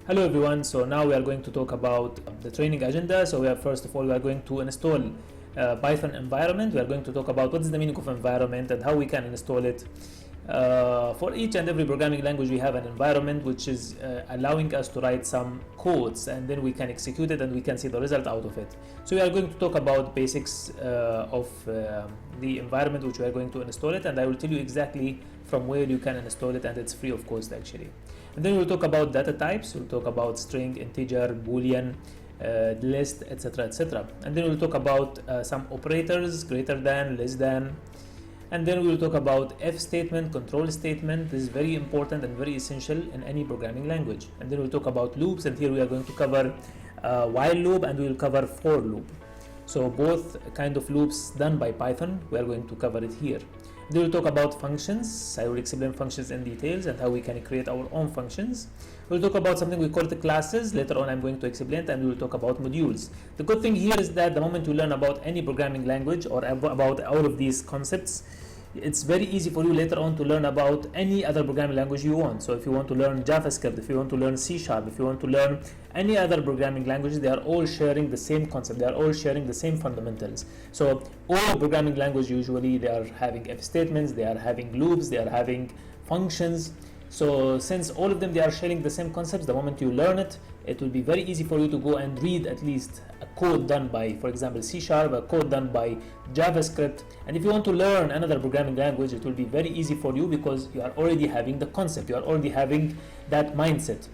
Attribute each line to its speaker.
Speaker 1: Hello everyone, so now we are going to talk about the training agenda. So first of all we are going to install Python environment. We are going to talk about what is the meaning of environment and how we can install it. For each and every programming language we have an environment which is allowing us to write some codes, and then we can execute it and we can see the result out of it. So we are going to talk about basics of the environment which we are going to install it, and I will tell you exactly from where you can install it, and it's free of cost actually. And then we'll talk about data types. We'll talk about string, integer, boolean, list, etc., etc. And then we'll talk about some operators, greater than, less than. And then we'll talk about if statement, control statement. This is very important and very essential in any programming language. And then we'll talk about loops, and here we are going to cover while loop, and we will cover for loop. So both kind of loops done by Python, we are going to cover it here. Then we'll talk about functions. I will explain functions in details and how we can create our own functions. We'll talk about something we call the classes. Later on I'm going to explain it, and we will talk about modules. The good thing here is that the moment you learn about any programming language or about all of these concepts, it's very easy for you later on to learn about any other programming language you want. So if you want to learn JavaScript, if you want to learn C#, if you want to learn any other programming languages, they are all sharing the same concept. They are all sharing the same fundamentals. So all programming language usually they are having if statements, they are having loops, they are having functions. So since all of them they are sharing the same concepts, the moment you learn it, it will be very easy for you to go and read at least a code done by, for example, C#, a code done by JavaScript. And if you want to learn another programming language, it will be very easy for you because you are already having the concept, you are already having that mindset.